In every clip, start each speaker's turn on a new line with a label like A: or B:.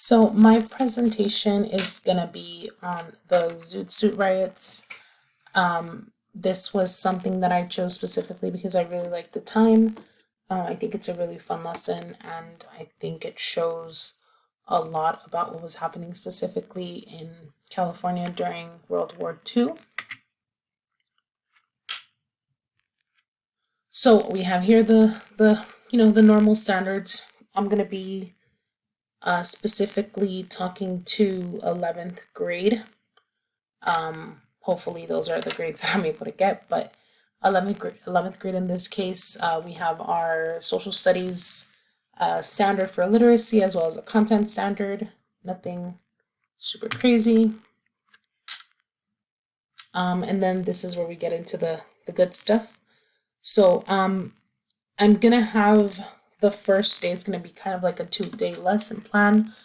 A: So my presentation is gonna be on the Zoot Riots. This was something that I chose specifically because I really like the time. I think it's a really fun lesson, and I think it shows a lot about what was happening specifically in California during World War II. So we have here the normal standards. I'm gonna be specifically talking to 11th grade. Hopefully those are the grades that I'm able to get, but 11th grade in this case, we have our social studies standard for literacy as well as a content standard. Nothing super crazy. And then this is where we get into the good stuff. So I'm gonna have the first day, it's gonna be kind of like a 2-day lesson plan.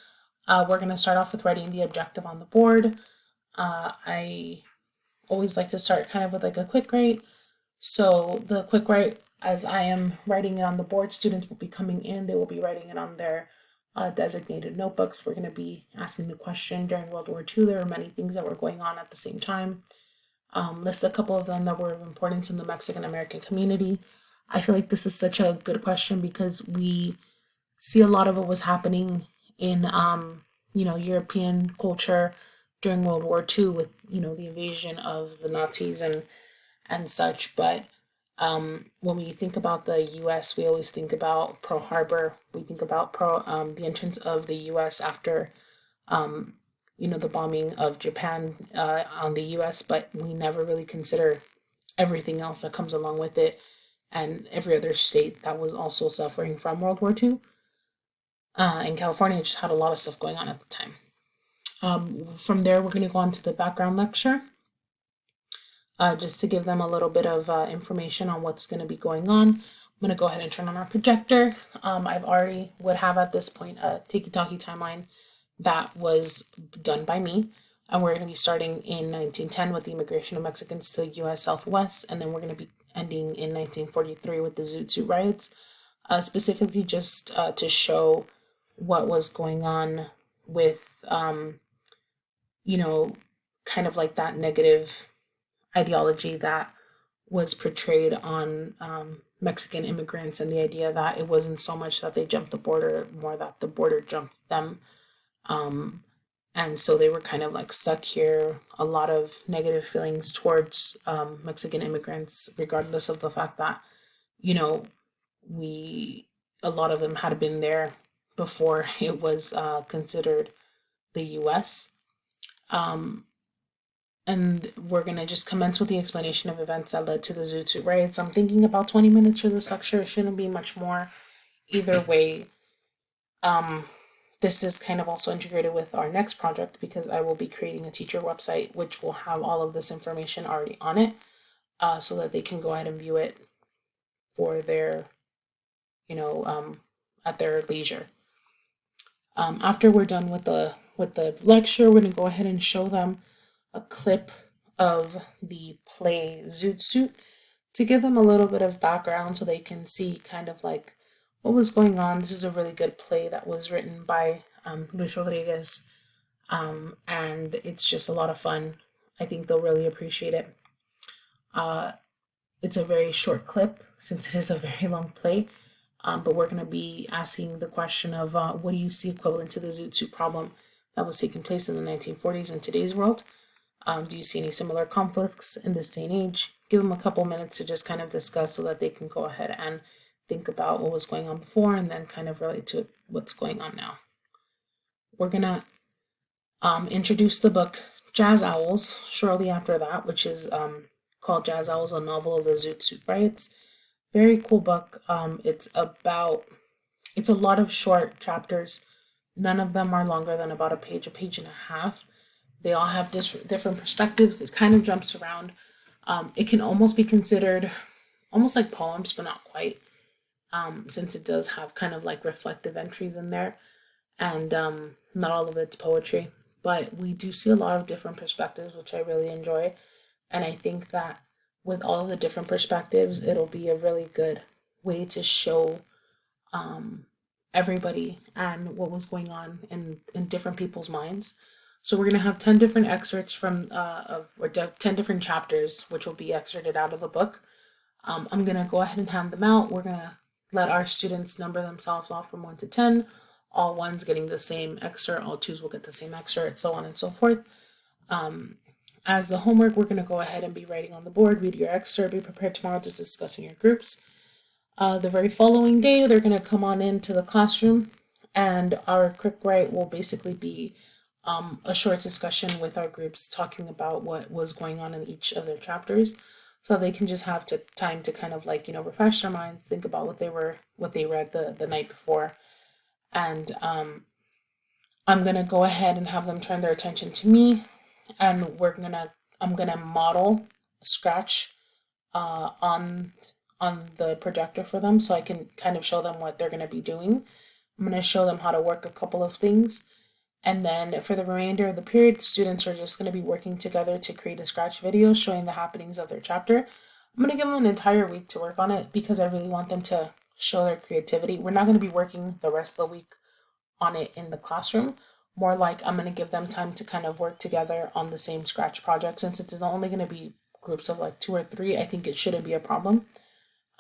A: We're gonna start off with writing the objective on the board. I always like to start kind of with like a quick write. So the quick write, as I am writing it on the board, students will be coming in, they will be writing it on their designated notebooks. We're going to be asking the question during World War II. There were many things that were going on at the same time. List a couple of them that were of importance in the Mexican American community. I feel like this is such a good question because we see a lot of what was happening in European culture during World War II with the invasion of the Nazis and such. But when we think about the U.S., we always think about Pearl Harbor. We think about the entrance of the U.S. after the bombing of Japan on the U.S., but we never really consider everything else that comes along with it and every other state that was also suffering from World War II. And California just had a lot of stuff going on at the time. From there, we're going to go on to the background lecture, just to give them a little bit of information on what's going to be going on. I'm going to go ahead and turn on our projector. I've already would have at this point a Tiki-Taki timeline that was done by me. And we're going to be starting in 1910 with the immigration of Mexicans to the U.S. Southwest, and then we're going to be ending in 1943 with the Zoot Riots, specifically just to show what was going on with, kind of like that negative ideology that was portrayed on Mexican immigrants, and the idea that it wasn't so much that they jumped the border, more that the border jumped them. And so they were kind of like stuck here. A lot of negative feelings towards Mexican immigrants, regardless of the fact that, a lot of them had been there before it was considered the US. And we're going to just commence with the explanation of events that led to the Zooto Riots. I'm thinking about 20 minutes for this lecture. It shouldn't be much more. Either way, this is kind of also integrated with our next project because I will be creating a teacher website which will have all of this information already on it, so that they can go ahead and view it for their, at their leisure. After we're done with the lecture, we're going to go ahead and show them a clip of the play Zoot to give them a little bit of background so they can see kind of like what was going on. This is a really good play that was written by Luis Rodriguez, and it's just a lot of fun. I think they'll really appreciate it. It's a very short clip since it is a very long play, but we're going to be asking the question of what do you see equivalent to the Zoot problem that was taking place in the 1940s in today's world? Do you see any similar conflicts in this day and age? Give them a couple minutes to just kind of discuss so that they can go ahead and think about what was going on before and then kind of relate to what's going on now. We're going to introduce the book Jazz Owls shortly after that, which is called Jazz Owls, a novel of the Zoot Riots. Very cool book. It's a lot of short chapters. None of them are longer than about a page and a half. They all have different perspectives. It kind of jumps around. It can almost be considered almost like poems, but not quite, since it does have kind of like reflective entries in there. And not all of it's poetry. But we do see a lot of different perspectives, which I really enjoy. And I think that with all of the different perspectives, it'll be a really good way to show everybody and what was going on in different people's minds. So we're going to have 10 different excerpts from 10 different chapters, which will be excerpted out of the book. I'm going to go ahead and hand them out. We're going to let our students number themselves off from 1 to 10. All ones getting the same excerpt, all twos will get the same excerpt, so on and so forth. As the homework, we're going to go ahead and be writing on the board, read your excerpt, be prepared tomorrow to discuss in your groups. The very following day, they're going to come on into the classroom, and our quick write will basically be a short discussion with our groups talking about what was going on in each of their chapters, so they can just have time to kind of like, refresh their minds, think about what they read the night before. And I'm gonna go ahead and have them turn their attention to me, and I'm gonna model Scratch on the projector for them, so I can kind of show them what they're gonna be doing. I'm gonna show them how to work a couple of things, and then for the remainder of the period, students are just gonna be working together to create a Scratch video showing the happenings of their chapter. I'm gonna give them an entire week to work on it because I really want them to show their creativity. We're not gonna be working the rest of the week on it in the classroom. More like I'm going to give them time to kind of work together on the same Scratch project. Since it's only going to be groups of like 2 or 3, I think it shouldn't be a problem.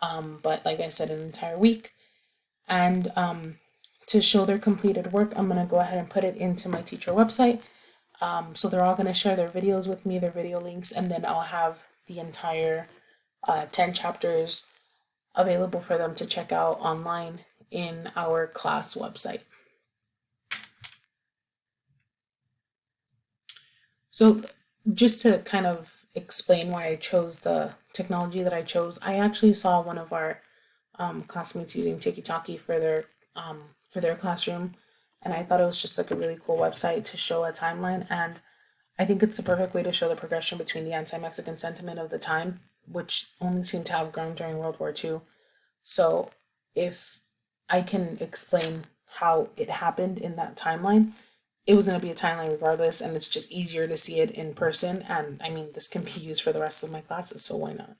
A: But like I said, an entire week. And to show their completed work, I'm going to go ahead and put it into my teacher website. So they're all going to share their videos with me, their video links, and then I'll have the entire 10 chapters available for them to check out online in our class website. So just to kind of explain why I chose the technology that I chose, I actually saw one of our classmates using Tiki-Taki for their classroom, and I thought it was just like a really cool website to show a timeline, and I think it's a perfect way to show the progression between the anti-Mexican sentiment of the time, which only seemed to have grown during World War II. So if I can explain how it happened in that timeline, it was going to be a timeline regardless, and it's just easier to see it in person. And I mean, this can be used for the rest of my classes, so why not?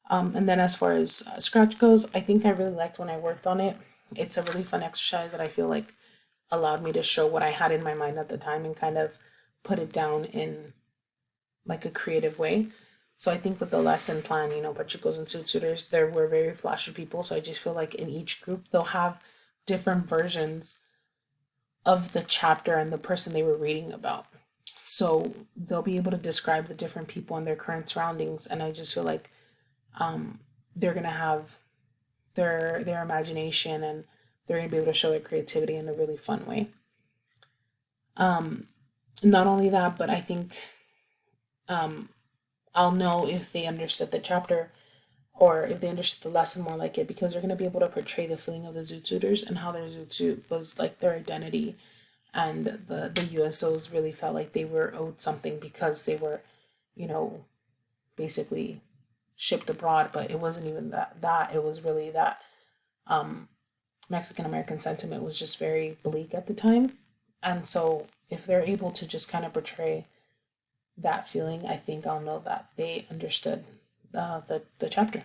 A: And then as far as Scratch goes, I think I really liked when I worked on it. It's a really fun exercise that I feel like allowed me to show what I had in my mind at the time and kind of put it down in like a creative way. So I think with the lesson plan, Pachicos and Zoot Suiters, there were very flashy people. So I just feel like in each group, they'll have different versions of the chapter and the person they were reading about. So they'll be able to describe the different people and their current surroundings. And I just feel like they're going to have their imagination, and they're going to be able to show their creativity in a really fun way. Not only that, but I think I'll know if they understood the chapter or if they understood the lesson more like it, because they're going to be able to portray the feeling of the Zoot Suiters and how their Zoot Suit was like their identity. And the USOs really felt like they were owed something because they were, basically shipped abroad. But it wasn't even that. It was really that Mexican American sentiment was just very bleak at the time. And so if they're able to just kind of portray that feeling, I think I'll know that they understood the chapter.